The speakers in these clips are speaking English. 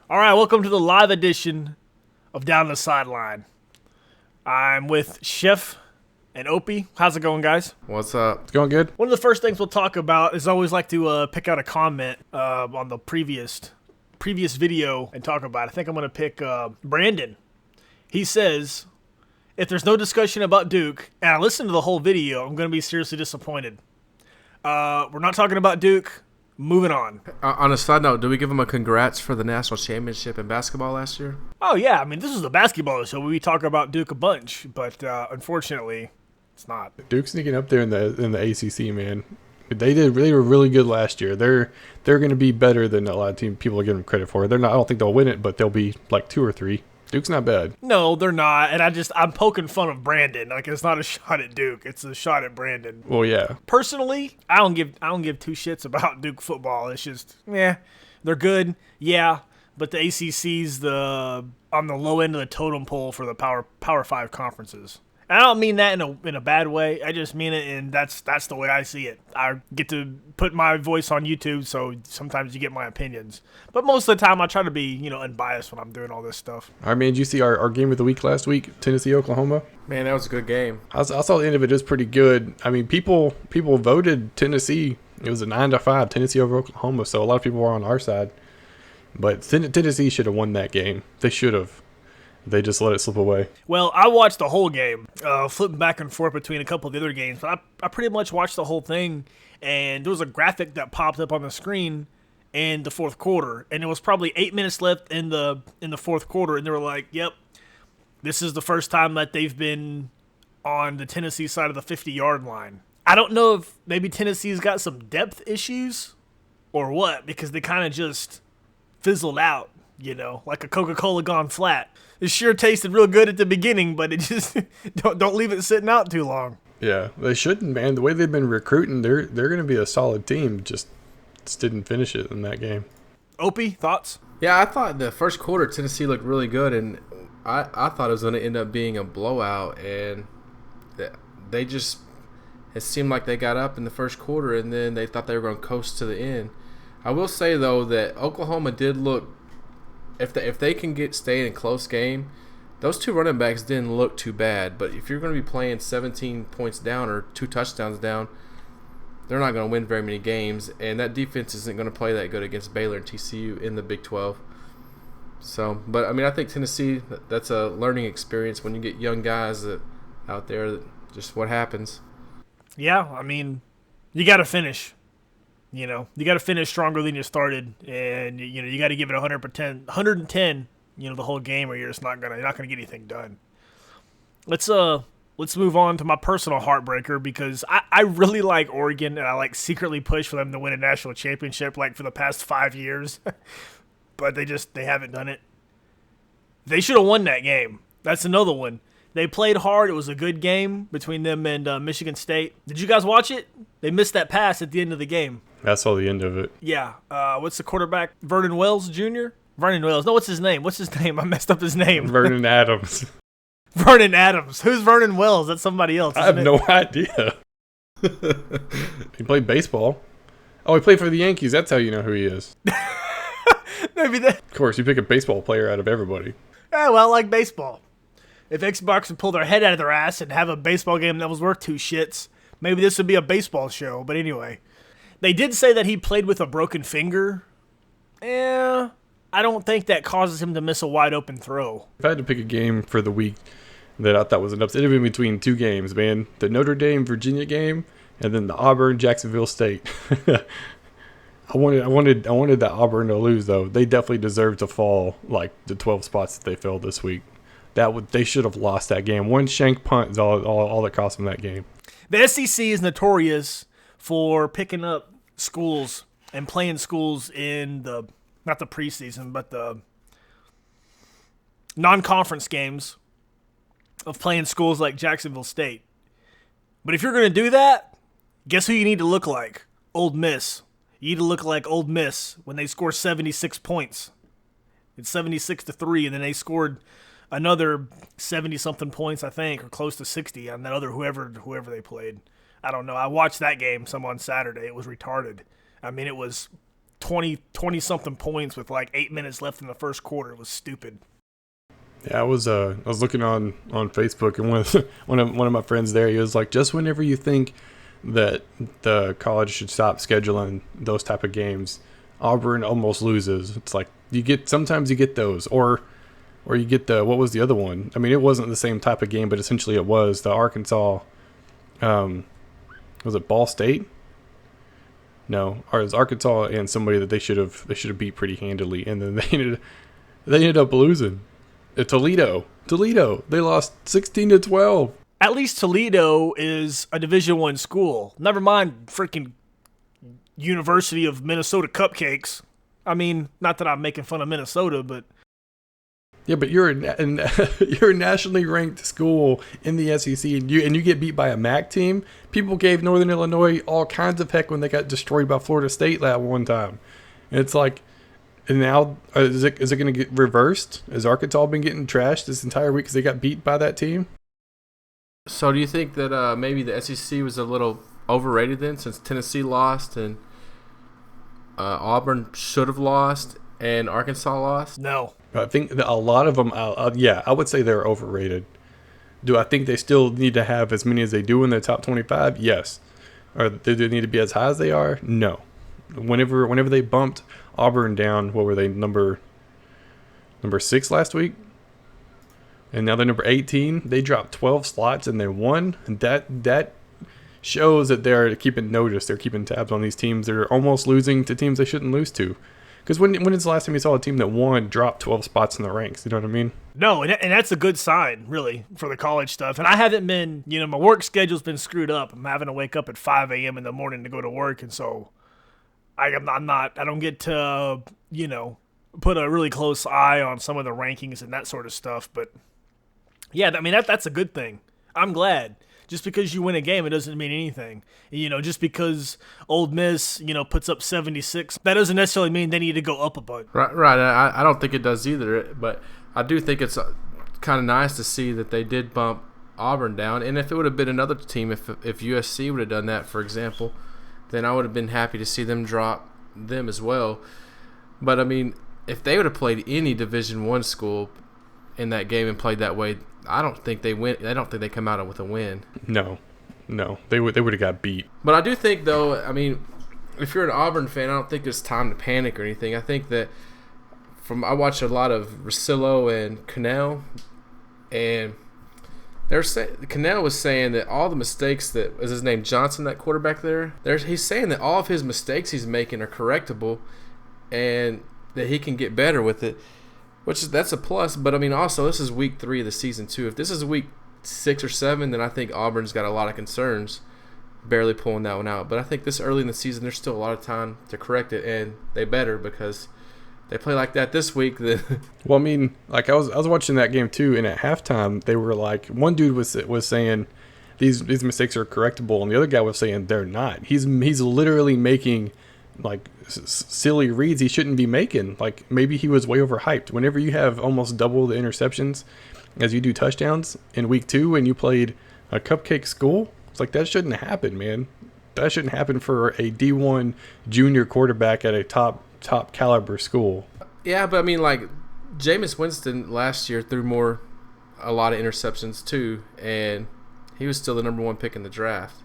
All right, welcome to the live edition of Down the Sideline. I'm with Chef and Opie. How's it going, guys? What's up? It's going good. One of the first things we'll talk about is I always like to pick out a comment on the previous video and talk about it. I think I'm going to pick Brandon. He says, if there's no discussion about Duke, and I listened to the whole video, I'm going to be seriously disappointed. We're not talking about Duke. Moving on. On a side note, do we give him a congrats for the national championship in basketball last year? Oh, yeah. I mean, this is the basketball show. We talk about Duke a bunch, but unfortunately, it's not. Duke's sneaking up there in the ACC, man. They were really good last year. They're going to be better than a lot of people are giving them credit for. They're not. I don't think they'll win it, but they'll be like 2 or 3. Duke's not bad. No, they're not. And I'm poking fun of Brandon. Like, it's not a shot at Duke. It's a shot at Brandon. Well, yeah. Personally, I don't give 2 shits about Duke football. It's just, they're good. Yeah, but the ACC's on the low end of the totem pole for the Power 5 conferences. And I don't mean that in a bad way. I just mean it, and that's the way I see it. I get to put my voice on YouTube, so sometimes you get my opinions. But most of the time, I try to be, unbiased when I'm doing all this stuff. I mean, did you see our game of the week last week, Tennessee, Oklahoma? Man, that was a good game. I saw the end of it. It was pretty good. I mean, people voted Tennessee. It was a 9-5 Tennessee over Oklahoma, so a lot of people were on our side. But Tennessee should have won that game. They should have. They just let it slip away. Well, I watched the whole game, flipping back and forth between a couple of the other games. But I pretty much watched the whole thing, and there was a graphic that popped up on the screen in the fourth quarter, and it was probably 8 minutes left in the fourth quarter, and they were like, "Yep, this is the first time that they've been on the Tennessee side of the 50-yard line." I don't know if maybe Tennessee's got some depth issues or what, because they kind of just fizzled out, like a Coca-Cola gone flat. It sure tasted real good at the beginning, but it just don't leave it sitting out too long. Yeah, they shouldn't, man. The way they've been recruiting, they're going to be a solid team. Just didn't finish it in that game. Opie, thoughts? Yeah, I thought the first quarter Tennessee looked really good, and I thought it was going to end up being a blowout, and they just it seemed like they got up in the first quarter, and then they thought they were going to coast to the end. I will say though that Oklahoma did look. If they can stay in a close game, those 2 running backs didn't look too bad. But if you're going to be playing 17 points down or 2 touchdowns down, they're not going to win very many games. And that defense isn't going to play that good against Baylor and TCU in the Big 12. So, but I mean, I think Tennessee, that's a learning experience when you get young guys out there. Just what happens. Yeah, I mean, you got to finish. You got to finish stronger than you started, and you got to give it 110, the whole game, or you're not gonna get anything done. Let's move on to my personal heartbreaker, because I really like Oregon, and I secretly push for them to win a national championship for the past 5 years, but they haven't done it. They should have won that game. That's another one. They played hard. It was a good game between them and Michigan State. Did you guys watch it? They missed that pass at the end of the game. I saw the end of it. Yeah. What's the quarterback? Vernon Wells Jr.? Vernon Wells. No, what's his name? I messed up his name. Vernon Adams. Vernon Adams. Who's Vernon Wells? That's somebody else. I have no idea. He played baseball. Oh, he played for the Yankees. That's how you know who he is. Maybe that. Of course, you pick a baseball player out of everybody. Yeah, well, I like baseball. If Xbox would pull their head out of their ass and have a baseball game that was worth 2 shits, maybe this would be a baseball show. But anyway, they did say that he played with a broken finger. I don't think that causes him to miss a wide open throw. If I had to pick a game for the week that I thought was an upset, it would be between 2 games, man. The Notre Dame-Virginia game, and then the Auburn-Jacksonville State. I wanted the Auburn to lose, though. They definitely deserve to fall the 12 spots that they fell this week. They should have lost that game. One shank punt is all that cost them that game. The SEC is notorious for picking up schools and playing schools in not the preseason, but the non-conference games of playing schools like Jacksonville State. But if you're going to do that, guess who you need to look like? Old Miss. You need to look like Old Miss when they score 76 points. It's 76-3, and then they scored another 70-something points, I think, or close to 60 on that other whoever they played. I don't know. I watched that game some on Saturday. It was retarded. I mean, it was something points with like 8 minutes left in the first quarter. It was stupid. Yeah, I was looking on Facebook, and one of my friends there, he was like, just whenever you think that the college should stop scheduling those type of games, Auburn almost loses. It's like sometimes you get those, or you get what was the other one? I mean, it wasn't the same type of game, but essentially it was the Arkansas. Was it Ball State? No, or it was Arkansas and somebody that they should have beat pretty handily, and then they ended up losing. Toledo, they lost 16-12. At least Toledo is a Division I school. Never mind freaking University of Minnesota Cupcakes. I mean, not that I'm making fun of Minnesota, but yeah, but you're a nationally ranked school in the SEC, and you get beat by a MAC team. People gave Northern Illinois all kinds of heck when they got destroyed by Florida State that one time. And it's like, and now is it going to get reversed? Has Arkansas been getting trashed this entire week because they got beat by that team? So do you think that maybe the SEC was a little overrated then, since Tennessee lost and Auburn should have lost and Arkansas lost? No. I think that a lot of them, I would say they're overrated. Do I think they still need to have as many as they do in their top 25? Yes. Or do they need to be as high as they are? No. Whenever they bumped Auburn down, what were they, number 6 last week? And now they're number 18. They dropped 12 slots and they won. And that shows that they're keeping notice. They're keeping tabs on these teams that are almost losing to teams they shouldn't lose to. Because when is the last time you saw a team that won drop 12 spots in the ranks? You know what I mean? No, and that's a good sign, really, for the college stuff. And I haven't been, my work schedule's been screwed up. I'm having to wake up at 5 a.m. in the morning to go to work, and so I don't get to, put a really close eye on some of the rankings and that sort of stuff. But yeah, I mean, that's a good thing. I'm glad. Just because you win a game, it doesn't mean anything. Just because Ole Miss, puts up 76, that doesn't necessarily mean they need to go up a bunch. Right. I don't think it does either, but I do think it's kind of nice to see that they did bump Auburn down. And if it would have been another team, if USC would have done that, for example, then I would have been happy to see them drop them as well. But, I mean, if they would have played any Division I school in that game and played that way, I don't think they win. I don't think they come out with a win. No, they would have got beat. But I do think, though, I mean, if you're an Auburn fan, I don't think it's time to panic or anything. I think that I watched a lot of Rosillo and Cannell, and Cannell was saying that all the mistakes that is his name Johnson, that quarterback he's saying that all of his mistakes he's making are correctable, and that he can get better with it. That's a plus, but I mean, also this is week 3 of the season too. If this is week 6 or 7, then I think Auburn's got a lot of concerns, barely pulling that one out. But I think this early in the season, there's still a lot of time to correct it, and they better, because they play like that this week. Then well, I mean, like I was watching that game too, and at halftime they were like, one dude was saying these mistakes are correctable, and the other guy was saying they're not. He's literally making like silly reads he shouldn't be making. Like, maybe he was way overhyped. Whenever you have almost double the interceptions as you do touchdowns in week 2 and you played a cupcake school, it's like, that shouldn't happen, man. That shouldn't happen for a D1 junior quarterback at a top caliber school. Yeah, but I mean, like, Jameis Winston last year threw a lot of interceptions too, and he was still the number 1 pick in the draft.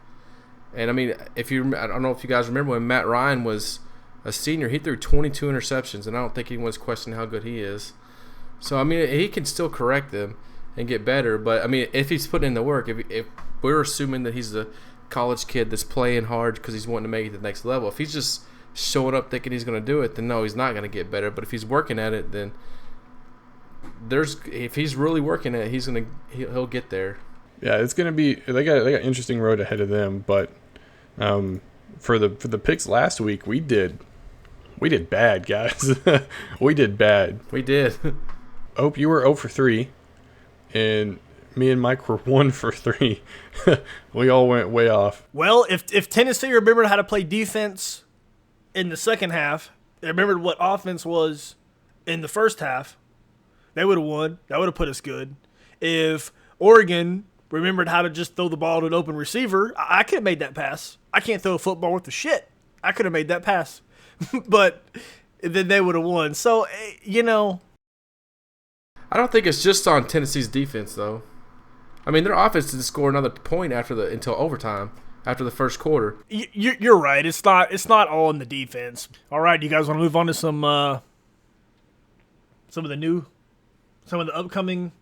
And I mean, I don't know if you guys remember when Matt Ryan was a senior, he threw 22 interceptions, and I don't think anyone's questioning how good he is. So I mean, he can still correct them and get better. But I mean, if he's putting in the work, if we're assuming that he's a college kid that's playing hard because he's wanting to make it to the next level, if he's just showing up thinking he's going to do it, then no, he's not going to get better. But if he's working at it, then if he's really working at it, he'll get there. Yeah, it's going to be, they got an interesting road ahead of them, but for the picks last week, we did bad, guys. We did bad. We did. Hope you were 0 for 3, and me and Mike were 1 for 3. We all went way off. Well, if Tennessee remembered how to play defense in the second half, they remembered what offense was in the first half, they would have won. That would have put us good. If Oregon remembered how to just throw the ball to an open receiver, I could have made that pass. I can't throw a football worth of shit. I could have made that pass. but then they would have won. So, I don't think it's just on Tennessee's defense, though. I mean, their offense didn't score another point until overtime, after the first quarter. You're right. It's not all in the defense. All right, you guys want to move on to some of the upcoming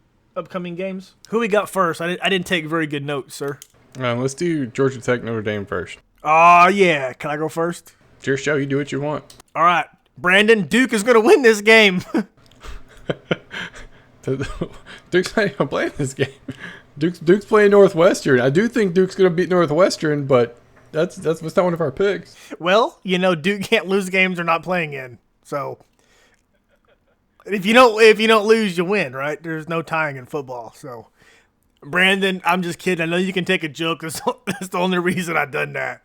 games? Who we got first? I didn't take very good notes, sir. Let's do Georgia Tech, Notre Dame first. Yeah. Can I go first? It's your show. You do what you want. All right, Brandon. Duke is going to win this game. Duke's not even playing this game. Duke's playing Northwestern. I do think Duke's going to beat Northwestern, but that's not one of our picks. Well, Duke can't lose games they're not playing in. So if you don't lose, you win, right? There's no tying in football. So Brandon, I'm just kidding. I know you can take a joke. That's the only reason I've done that.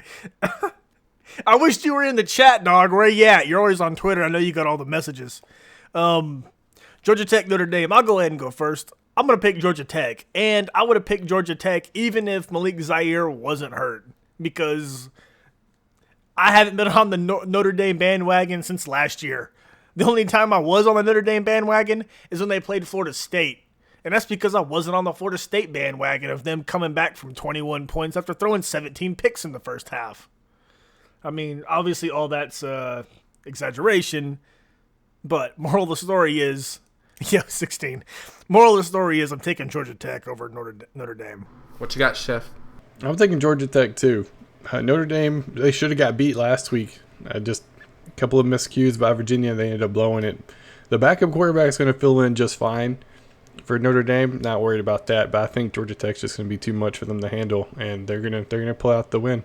I wish you were in the chat, dog. Where you at? You're always on Twitter. I know you got all the messages. Georgia Tech, Notre Dame. I'll go ahead and go first. I'm going to pick Georgia Tech. And I would have picked Georgia Tech even if Malik Zaire wasn't hurt. Because I haven't been on the Notre Dame bandwagon since last year. The only time I was on the Notre Dame bandwagon is when they played Florida State. And that's because I wasn't on the Florida State bandwagon of them coming back from 21 points after throwing 17 picks in the first half. I mean, obviously all that's exaggeration. But moral of the story is... Yeah, 16. Moral of the story is I'm taking Georgia Tech over Notre Dame. What you got, Chef? I'm taking Georgia Tech, too. Notre Dame, they should have got beat last week. Just a couple of miscues by Virginia. They ended up blowing it. The backup quarterback is going to fill in just fine for Notre Dame. Not worried about that, but I think Georgia Tech's just going to be too much for them to handle, and they're gonna pull out the win.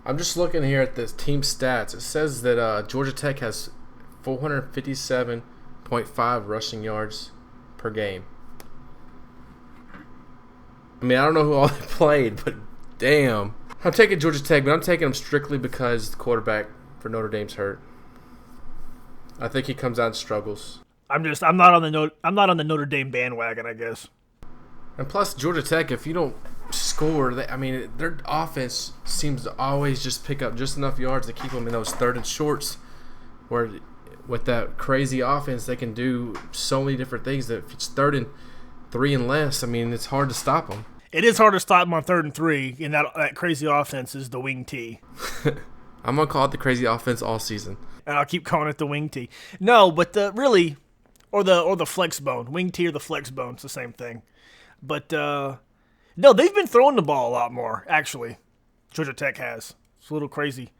I'm just looking here at the team stats. It says that Georgia Tech has 457.5 rushing yards per game. I mean, I don't know who all they played, but damn. I'm taking Georgia Tech, but I'm taking them strictly because the quarterback for Notre Dame's hurt. I think he comes out and struggles. I'm not on the Notre Dame bandwagon, I guess. And plus, Georgia Tech, if you don't score, their offense seems to always just pick up just enough yards to keep them in those third and shorts where with that crazy offense, they can do so many different things that if it's 3rd and 3 and less, I mean, it's hard to stop them. It is hard to stop them on 3rd and 3, and that crazy offense is the wing T. I'm going to call it the crazy offense all season. And I'll keep calling it the wing T. No, but the flex bone. Wing T or the flex bone, it's the same thing. But, no, they've been throwing the ball a lot more, actually. Georgia Tech has. It's a little crazy.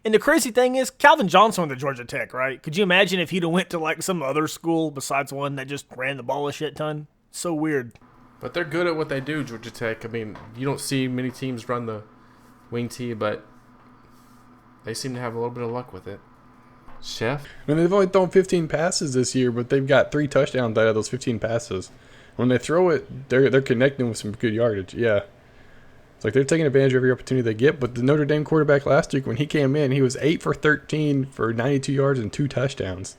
And the crazy thing is, Calvin Johnson went to Georgia Tech, right? Could you imagine if he'd have went to like some other school besides one that just ran the ball a shit ton? So weird. But they're good at what they do, Georgia Tech. I mean, you don't see many teams run the wing T, but they seem to have a little bit of luck with it. Chef? I mean, they've only thrown 15 passes this year, but they've got 3 touchdowns out of those 15 passes. When they throw it, they're connecting with some good yardage. Yeah. It's like they're taking advantage of every opportunity they get. But the Notre Dame quarterback last week, when he came in, he was 8 for 13 for 92 yards and 2 touchdowns.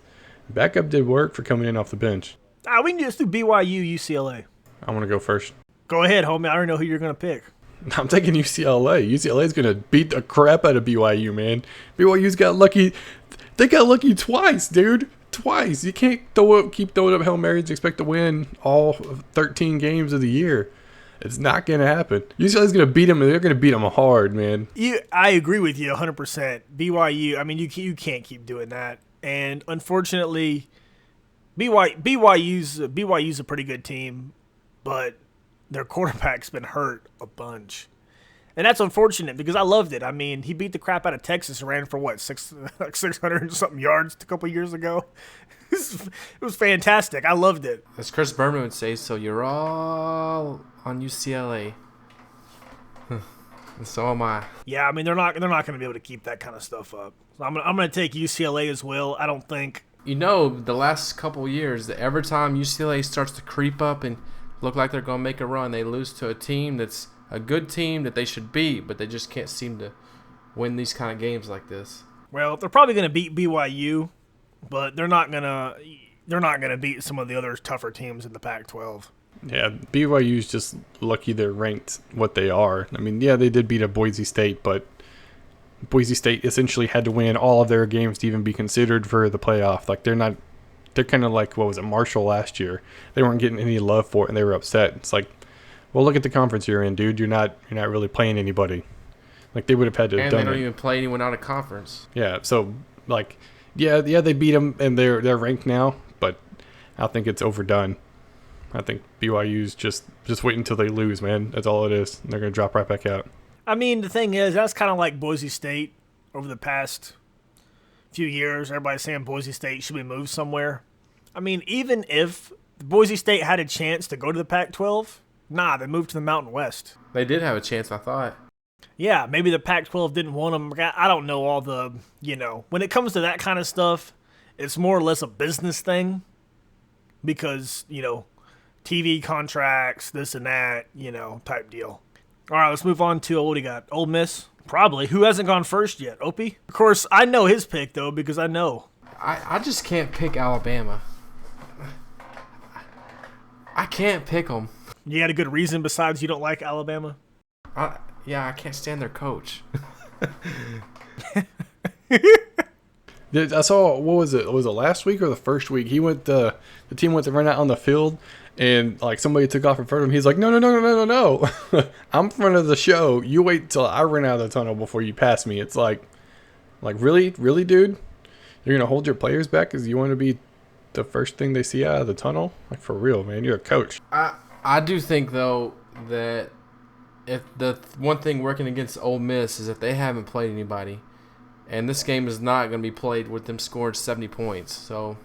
Backup did work for coming in off the bench. We can just do BYU, UCLA. I want to go first. Go ahead, homie. I already know who you're going to pick. I'm taking UCLA. UCLA is going to beat the crap out of BYU, man. BYU's got lucky. They got lucky twice, dude. Twice. You can't keep throwing up Hail Marys and expect to win all 13 games of the year. It's not going to happen. UCLA's going to beat them, and they're going to beat them hard, man. I agree with you 100%. BYU, I mean, you can't keep doing that. And unfortunately, BYU's a pretty good team, but their quarterback's been hurt a bunch. And that's unfortunate because I loved it. I mean, he beat the crap out of Texas and ran for, 600 and something yards a couple years ago. It was fantastic. I loved it. As Chris Berman would say, so you're all on UCLA. And so am I. Yeah, I mean, they're not going to be able to keep that kind of stuff up. So I'm going to take UCLA as well. I don't think. You know, the last couple years, that every time UCLA starts to creep up and look like they're going to make a run, they lose to a team that's a good team that they should beat, but they just can't seem to win these kind of games like this. Well, they're probably going to beat BYU, but they're not going to beat some of the other tougher teams in the Pac-12. Yeah, BYU's just lucky they're ranked what they are. I mean, yeah, they did beat a Boise State, but Boise State essentially had to win all of their games to even be considered for the playoff. Like they're kind of like, what was it, Marshall last year? They weren't getting any love for it, and they were upset. It's like, well, look at the conference you're in, dude. You're not really playing anybody. Like they would have had to have done it. And they don't even play anyone out of conference. Yeah, so like, yeah, they beat them, and they're ranked now, but I think it's overdone. I think BYU's just wait until they lose, man. That's all it is. They're gonna drop right back out. I mean, the thing is, that's kind of like Boise State over the past few years. Everybody's saying Boise State should be moved somewhere. I mean, even if Boise State had a chance to go to the Pac-12, nah, they moved to the Mountain West. They did have a chance, I thought. Yeah, maybe the Pac-12 didn't want them. I don't know all the, when it comes to that kind of stuff, it's more or less a business thing because, TV contracts, this and that, type deal. All right, let's move on to what do you got? Ole Miss? Probably. Who hasn't gone first yet? Opie? Of course, I know his pick, though, because I know. I just can't pick Alabama. I can't pick them. You got a good reason besides you don't like Alabama? Yeah, I can't stand their coach. I saw, what was it? Was it last week or the first week? The team went to run out on the field, and like somebody took off in front of him. He's like, no. I'm in front of the show. You wait till I run out of the tunnel before you pass me. It's like really, dude? You're gonna hold your players back because you want to be the first thing they see out of the tunnel? Like, for real, man. You're a coach. I do think though that if the one thing working against Ole Miss is that they haven't played anybody. And this game is not going to be played with them scoring 70 points. So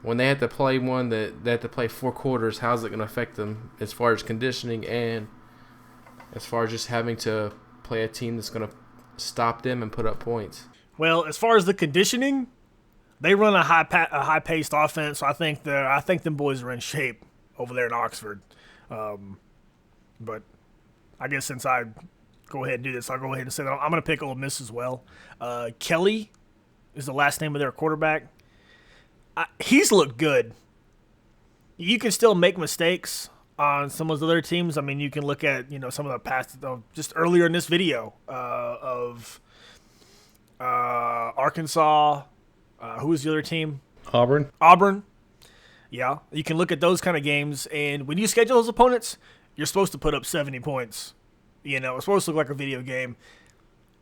when they have to play they have to play 4 quarters, how's it going to affect them as far as conditioning and as far as just having to play a team that's going to stop them and put up points? Well, as far as the conditioning, they run a high-paced offense. So I think them boys are in shape over there in Oxford. But I guess since I go ahead and do this, I'll go ahead and say that I'm going to pick Ole Miss as well. Kelly is the last name of their quarterback. He's looked good. You can still make mistakes on some of those other teams. I mean, you can look at some of the past, just earlier in this video of Arkansas. Who was the other team? Auburn. Yeah, you can look at those kind of games, and when you schedule those opponents, you're supposed to put up 70 points. It's supposed to look like a video game.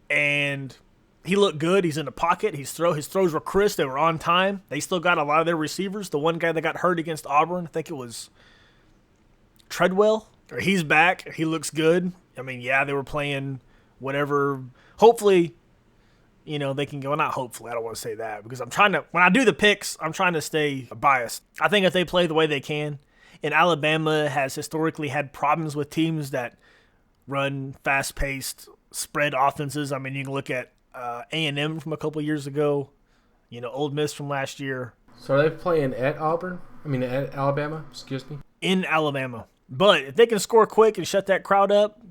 And he looked good. He's in the pocket. His throws were crisp. They were on time. They still got a lot of their receivers. The one guy that got hurt against Auburn, I think it was Treadwell. He's back. He looks good. I mean, yeah, they were playing whatever. Hopefully, they can go. Not hopefully. I don't want to say that because when I do the picks, I'm trying to stay biased. I think if they play the way they can, and Alabama has historically had problems with teams that run fast-paced spread offenses. I mean, you can look at A&M from a couple years ago, Ole Miss from last year. So are they playing at at Alabama? Excuse me. In Alabama. But if they can score quick and shut that crowd up,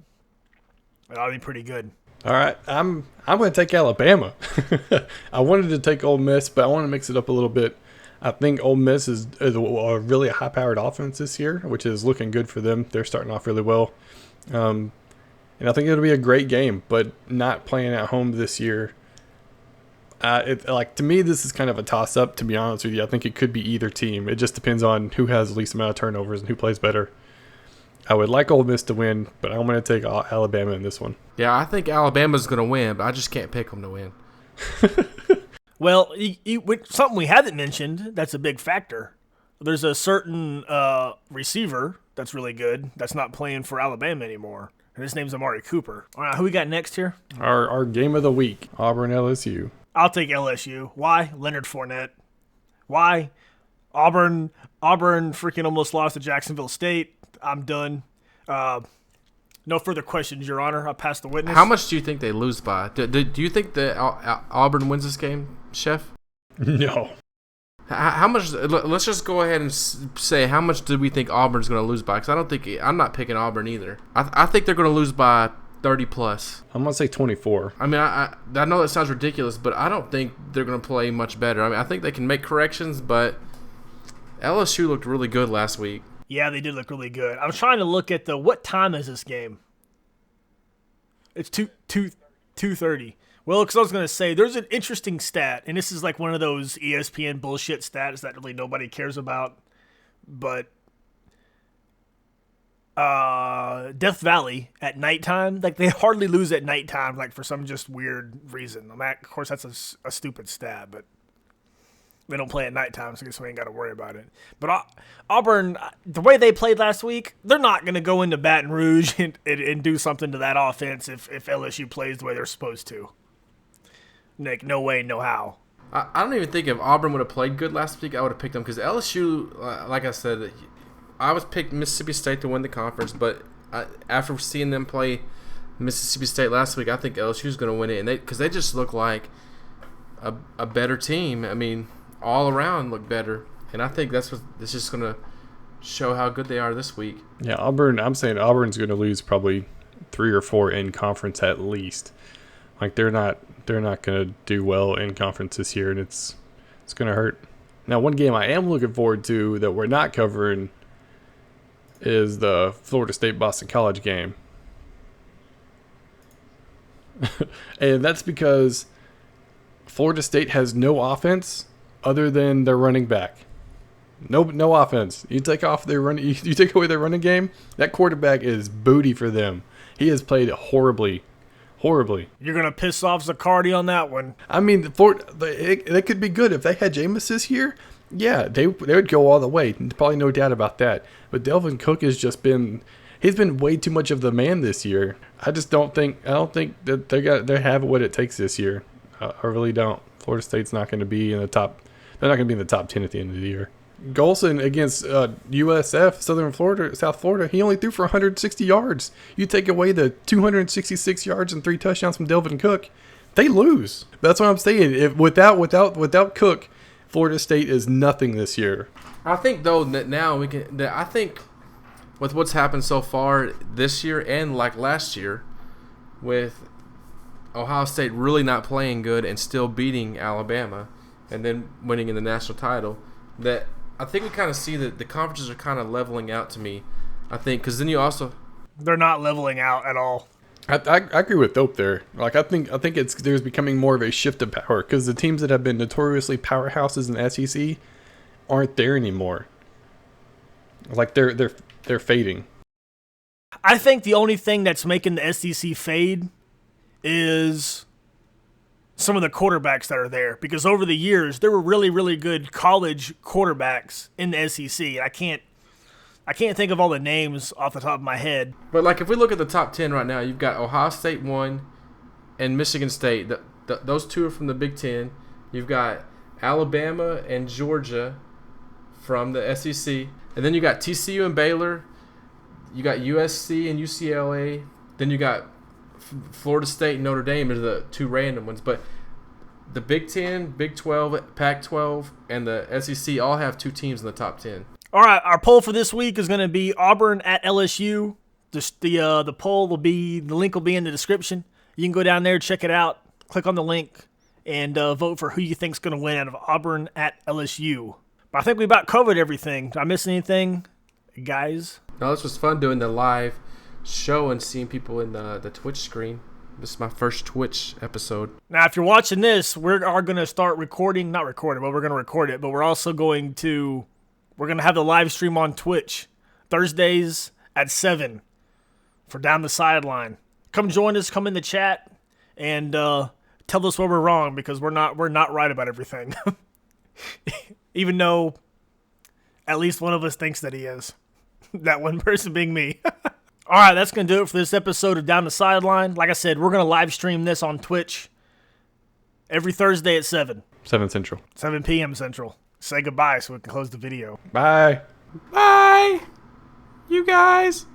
that'll be pretty good. All right, I'm going to take Alabama. I wanted to take Ole Miss, but I want to mix it up a little bit. I think Ole Miss is a really high-powered offense this year, which is looking good for them. They're starting off really well. And I think it'll be a great game, but not playing at home this year. To me, this is kind of a toss-up, to be honest with you. I think it could be either team. It just depends on who has the least amount of turnovers and who plays better. I would like Ole Miss to win, but I'm going to take Alabama in this one. Yeah, I think Alabama's going to win, but I just can't pick them to win. Well, something we haven't mentioned that's a big factor. There's a certain receiver that's really good that's not playing for Alabama anymore. And his name's Amari Cooper. All right, who we got next here? Our game of the week, Auburn LSU. I'll take LSU. Why? Leonard Fournette. Why? Auburn freaking almost lost to Jacksonville State. I'm done. No further questions, Your Honor. I'll pass the witness. How much do you think they lose by? Do you think that Auburn wins this game, Chef? No. How much? Let's just go ahead and say how much do we think Auburn's going to lose by? Because I'm not picking Auburn either. I think they're going to lose by 30 plus. I'm going to say 24. I mean, I know that sounds ridiculous, but I don't think they're going to play much better. I mean, I think they can make corrections, but LSU looked really good last week. Yeah, they did look really good. I was trying to look at what time is this game? It's 2:30. Well, because I was going to say, there's an interesting stat, and this is like one of those ESPN bullshit stats that really nobody cares about. But Death Valley at nighttime, like they hardly lose at nighttime, like for some just weird reason. I mean, of course, that's a stupid stat, but they don't play at nighttime, so I guess we ain't got to worry about it. But Auburn, the way they played last week, they're not going to go into Baton Rouge and do something to that offense if LSU plays the way they're supposed to. Like, no way, no how. I don't even think if Auburn would have played good last week, I would have picked them because LSU, like I said, I was picked Mississippi State to win the conference, but after seeing them play Mississippi State last week, I think LSU is going to win it, and because they just look like a better team. I mean, all around look better, and I think that's just going to show how good they are this week. Yeah, Auburn. I'm saying Auburn's going to lose probably 3 or 4 in conference at least. Like they're not going to do well in conference this year, and it's going to hurt. Now, one game I am looking forward to that we're not covering is the Florida State-Boston College game. And that's because Florida State has no offense other than their running back. No offense. You take away their running game, that quarterback is booty for them. He has played horribly. You're going to piss off Zaccardi on that one. I mean, they could be good. If they had Jameis this year, yeah, they would go all the way. Probably no doubt about that. But Delvin Cook has just been way too much of the man this year. I don't think that they have what it takes this year. I really don't. Florida State's not going to be in the top. They're not going to be in the top 10 at the end of the year. Golson against USF, South Florida, he only threw for 160 yards. You take away the 266 yards and 3 touchdowns from Delvin Cook, they lose. That's what I'm saying. Without Cook, Florida State is nothing this year. I think though that now I think with what's happened so far this year and like last year, with Ohio State really not playing good and still beating Alabama, and then winning in the national title, that I think we kind of see that the conferences are kind of leveling out to me. I think because then they're not leveling out at all. I agree with Dope there. Like I think there's becoming more of a shift of power because the teams that have been notoriously powerhouses in the SEC aren't there anymore. Like they're fading. I think the only thing that's making the SEC fade is some of the quarterbacks that are there, because over the years there were really, really good college quarterbacks in the SEC. I can't think of all the names off the top of my head. But like if we look at the top 10 right now, you've got Ohio State 1 and Michigan State. Those 2 are from the Big Ten. You've got Alabama and Georgia from the SEC, and then you got TCU and Baylor. You got USC and UCLA. Then you got Florida State and Notre Dame are the 2 random ones, but the Big Ten, Big 12, Pac-12, and the SEC all have 2 teams in the top 10. All right, our poll for this week is going to be Auburn at LSU. The poll the link will be in the description. You can go down there, check it out, click on the link, and vote for who you think's going to win out of Auburn at LSU. But I think we about covered everything. Did I miss anything, guys? No, this was fun doing the live show and seeing people in the Twitch screen. This is my first Twitch episode. Now, if you're watching this, we are going to start recording. Not recording, but we're going to record it. But we're also going to have the live stream on Twitch Thursdays at 7 for Down the Sideline. Come join us. Come in the chat and tell us where we're wrong, because we're not right about everything. Even though at least one of us thinks that he is. That one person being me. All right, that's going to do it for this episode of Down the Sideline. Like I said, we're going to live stream this on Twitch every Thursday at 7. 7 Central. 7 p.m. Central. Say goodbye so we can close the video. Bye. Bye, you guys.